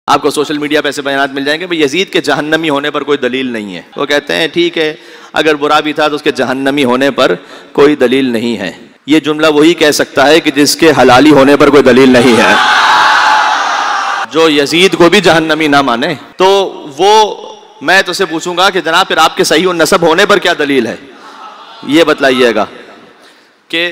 آپ کو social media پہ ایسے بیانات مل جائیں گے بھئی یزید کے جہنمی ہونے پر کوئی دلیل نہیں ہے. وہ کہتے ہیں ٹھیک ہے اگر برا بھی تھا تو اس کے جہنمی ہونے پر کوئی دلیل نہیں ہے. یہ جملہ وہی کہہ سکتا ہے کہ جس کے حلالی ہونے پر کوئی دلیل نہیں ہے. جو یزید کو بھی جہنمی نہ مانے تو وہ میں تو سے پوچھوں گا کہ جناب پھر آپ کے صحیح النسب ہونے پر کیا دلیل ہے, یہ بتلائیے گا. کہ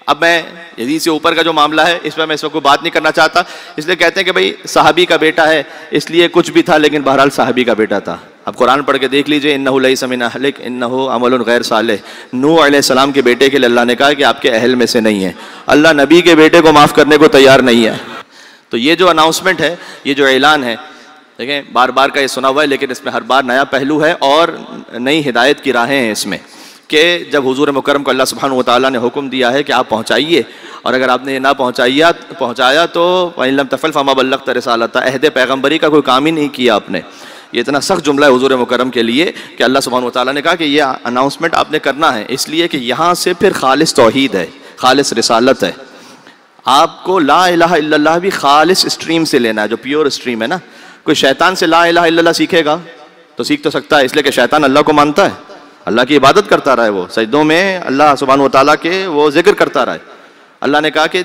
اب میں یزید سے اوپر کا جو معاملہ ہے اس پہ میں اس وقت کوئی بات نہیں کرنا چاہتا, اس لیے کہتے ہیں کہ بھئی صحابی کا بیٹا ہے اس لیے کچھ بھی تھا لیکن بہرحال صحابی کا بیٹا تھا. اب قرآن پڑھ کے دیکھ لیجئے انہ لیس من اہلک انہ عمل غیر صالح. نوح علیہ السلام کے بیٹے کے لیے اللہ نے کہا کہ آپ کے اہل میں سے نہیں ہے. اللہ نبی کے بیٹے کو معاف کرنے کو تیار نہیں ہے. تو یہ جو اناؤنسمنٹ ہے, یہ جو اعلان ہے, دیکھیں بار بار کا یہ سنا ہوا ہے لیکن اس میں ہر بار نیا پہلو ہے اور نئی ہدایت کی راہیں ہیں اس میں. کہ جب حضور مکرم کو اللہ سبحانہ و تعالیٰ نے حکم دیا ہے کہ آپ پہنچائیے, اور اگر آپ نے یہ نہ پہنچایا تو وَإِن لَمْ تَفْعَلْ فَمَا بَلَّغْتَ رِسَالَتَهُ, عہد پیغمبری کا کوئی کام ہی نہیں کیا آپ نے. یہ اتنا سخت جملہ ہے حضور مکرم کے لیے کہ اللہ سبحانہ و تعالیٰ نے کہا کہ یہ اناؤنسمنٹ آپ نے کرنا ہے, اس لیے کہ یہاں سے پھر خالص توحید ہے, خالص رسالت ہے. آپ کو لا الہ الا اللہ بھی خالص اسٹریم سے لینا ہے, جو پیور اسٹریم ہے نا. کوئی شیطان سے لا الہ الا اللہ سیکھے گا تو سیکھ تو سکتا ہے, اس لیے کہ شیطان اللہ کو مانتا ہے, اللہ کی عبادت کرتا رہا ہے, وہ سجدوں میں اللہ سبحانہ و تعالیٰ کے وہ ذکر کرتا رہا ہے. اللہ نے کہا کہ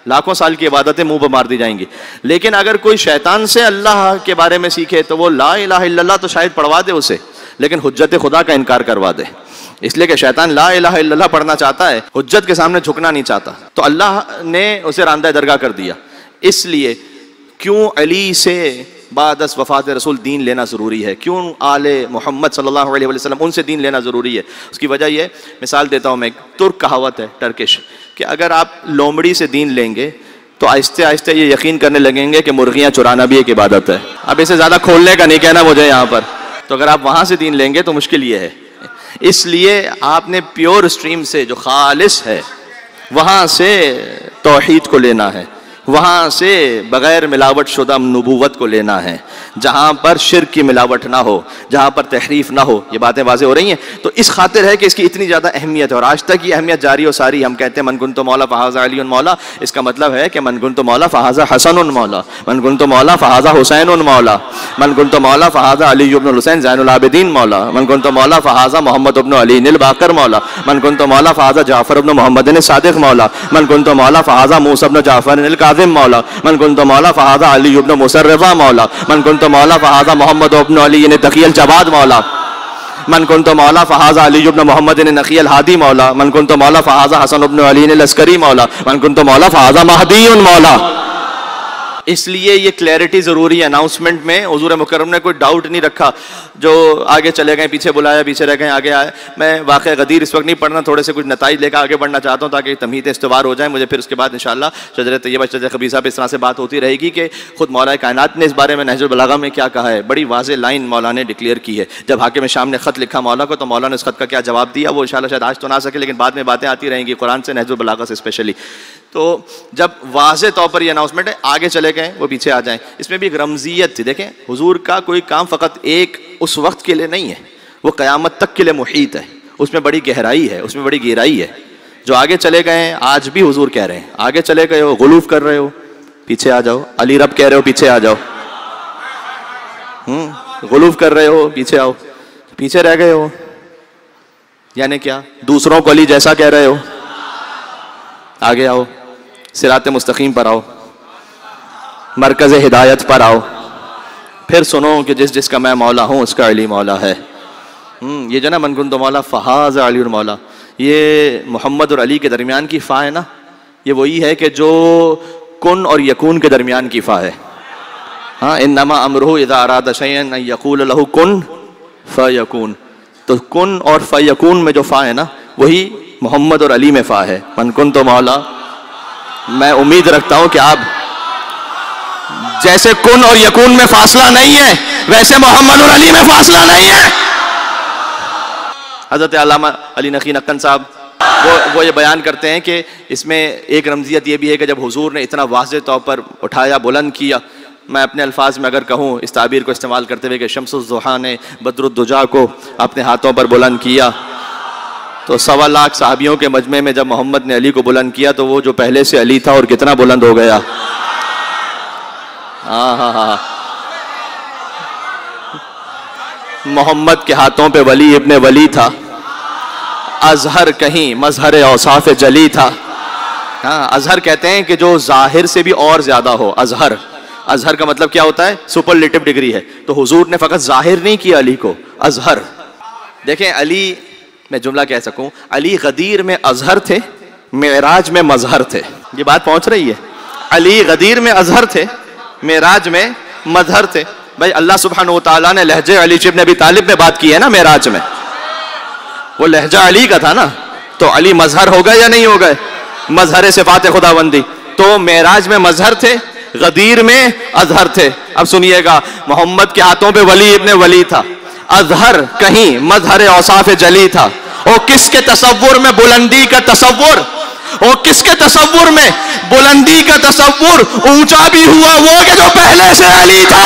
لاکھوں سال کی عبادتیں منہ پہ مار دی جائیں گی. لیکن اگر کوئی شیطان سے اللہ کے بارے میں سیکھے تو وہ لا الہ الا اللہ تو شاید پڑھوا دے اسے, لیکن حجت خدا کا انکار کروا دے. اس لیے کہ شیطان لا الہ الا اللہ پڑھنا چاہتا ہے, حجت کے سامنے جھکنا نہیں چاہتا. تو اللہ نے اسے راندہ درگاہ کر دیا. اس لیے کیوں علی سے بعد از وفات رسول دین لینا ضروری ہے, کیوں آل محمد صلی اللہ علیہ وسلم ان سے دین لینا ضروری ہے. اس کی وجہ یہ, مثال دیتا ہوں میں, ایک ترک کہاوت ہے ٹرکش, کہ اگر آپ لومڑی سے دین لیں گے تو آہستہ آہستہ یہ یقین کرنے لگیں گے کہ مرغیاں چرانا بھی ایک عبادت ہے. اب اسے زیادہ کھولنے کا نہیں کہنا مجھے یہاں پر. تو اگر آپ وہاں سے دین لیں گے تو مشکل یہ ہے. اس لیے آپ نے پیور اسٹریم سے جو خالص ہے وہاں سے توحید کو لینا ہے, وہاں سے بغیر ملاوٹ شدہ نبوت کو لینا ہے, جہاں پر شرک کی ملاوٹ نہ ہو, جہاں پر تحریف نہ ہو. یہ باتیں واضح ہو رہی ہیں. تو اس خاطر ہے کہ اس کی اتنی زیادہ اہمیت ہے, اور آج تک یہ اہمیت جاری و ساری. ہم کہتے ہیں من کنت مولا فہذا علی مولا, اس کا مطلب ہے کہ من کنت مولا فہذا حسن مولا, من کنت مولا فہذا حسین مولا, من کنت مولا فہذا علی بن الحسین زین العابدین مولا, من کنت مولا فہذا محمد بن علی الباقر مولا, من کنت مولا فہذا جعفر بن محمد الصادق مولا, من کنت مولا فہذا موسیٰ بن جعفر الکاظم مولا, من کنت مولا فہذا علی بن مصرفہ مولا, من کنت مولا فہذا محمد بن علی تقی الجواد مولا, من کنت مولا فہذا علی بن محمد نقی الہادی مولا, من کنت مولا فہذا حسن بن علی العسکری مولا, من کنت مولا فہذا مہدی مولا. اس لیے یہ کلیئرٹی ضروری ہے اناؤنسمنٹ میں. حضور مکرم نے کوئی ڈاؤٹ نہیں رکھا, جو آگے چلے گئے پیچھے بلایا, پیچھے رہ گئے آگے آئے. میں واقعہ غدیر اس وقت نہیں پڑھنا, تھوڑے سے کچھ نتائج لے کر آگے بڑھنا چاہتا ہوں تاکہ تمہیدیں استوار ہو جائیں. مجھے پھر اس کے بعد انشاءاللہ شجرہ طیبہ شجرہ خبیثہ پہ اس طرح سے بات ہوتی رہے گی کہ خود مولا کائنات نے اس بارے میں نہج البلاغہ میں کیا کہا ہے. بڑی واضح لائن مولا نے ڈکلیئر کی ہے. جب حاکم شام نے خط لکھا مولا کو تو مولا نے اس خط کا کیا جواب دیا وہ انشاءاللہ شاید آج تو نہ آ سکے, لیکن بعد میں باتیں آتی رہیں گی قرآن سے, نہج البلاغہ سے اسپیشلی. تو جب واضح طور پر یہ اناؤنسمنٹ ہے, آگے چلے گئے وہ پیچھے آ جائیں. اس میں بھی ایک رمزیت تھی. دیکھیں حضور کا کوئی کام فقط ایک اس وقت کے لیے نہیں ہے, وہ قیامت تک کے لیے محیط ہے. اس میں بڑی گہرائی ہے, اس میں بڑی گہرائی ہے. جو آگے چلے گئے ہیں آج بھی حضور کہہ رہے ہیں, آگے چلے گئے ہو, غلوف کر رہے ہو, پیچھے آ جاؤ. علی رب کہہ رہے ہو, پیچھے آ جاؤ. غلوف کر رہے ہو, پیچھے آؤ. پیچھے رہ گئے ہو یعنی کیا؟ دوسروں کو علی جیسا کہہ رہے ہو, آگے آؤ, صراط مستقیم پر آؤ, مرکز ہدایت پر آؤ. پھر سنو کہ جس جس کا میں مولا ہوں اس کا علی مولا ہے. یہ جو نا من کنت مولا فہذا علی مولا, یہ محمد اور علی کے درمیان کی فا ہے نا, یہ وہی ہے کہ جو کن اور یکون کے درمیان کی فا ہے. ہاں, انما امرہ اذا اراد شیئا ان یقول لہ کن فیکون. تو کن اور فیکون میں جو فا ہے نا وہی محمد اور علی میں فا ہے. من کنت مولا, میں امید رکھتا ہوں کہ آپ جیسے کن اور یکون میں فاصلہ نہیں ہے ویسے محمد اور علی میں فاصلہ نہیں ہے. حضرت علامہ علی نقی نقن صاحب وہ یہ بیان کرتے ہیں کہ اس میں ایک رمزیت یہ بھی ہے کہ جب حضور نے اتنا واضح طور پر اٹھایا, بلند کیا, میں اپنے الفاظ میں اگر کہوں اس تعبیر کو استعمال کرتے ہوئے کہ شمس الضحیٰ نے بدر الدجا کو اپنے ہاتھوں پر بلند کیا, تو 1.25 لاکھ صحابیوں کے مجمع میں جب محمد نے علی کو بلند کیا تو وہ جو پہلے سے علی تھا اور کتنا بلند ہو گیا. محمد کے ہاتھوں پہ ولی ابن ولی تھا، اظہر کہیں مظہر اوصاف جلی تھا. ہاں اظہر کہتے ہیں کہ جو ظاہر سے بھی اور زیادہ ہو. اظہر کا مطلب کیا ہوتا ہے؟ سپرلیٹو ڈگری ہے. تو حضور نے فقط ظاہر نہیں کیا علی کو، اظہر. دیکھیں علی، میں جملہ کہہ سکوں، علی غدیر میں اظہر تھے، معراج میں مظہر تھے. یہ بات پہنچ رہی ہے؟ علی غدیر میں اظہر تھے، معراج میں مظہر تھے. بھائی اللہ سبحانہ و تعالیٰ نے لہجے علی ابن ابی طالب میں بات کی ہے نا معراج میں، وہ لہجہ علی کا تھا نا. تو علی مظہر ہو گئے یا نہیں ہو گئے؟ مظہر صفات خداوندی. تو معراج میں مظہر تھے، غدیر میں اظہر تھے. اب سنیے گا، محمد کے ہاتھوں پہ ولی ابن ولی تھا، اظہر کہیں مظہر اوصاف جلی تھا. اور کس کے تصور میں بلندی کا تصور، اور کس کے تصور میں بلندی کا تصور اونچا بھی ہوا؟ وہ کہ جو پہلے سے علی تھا.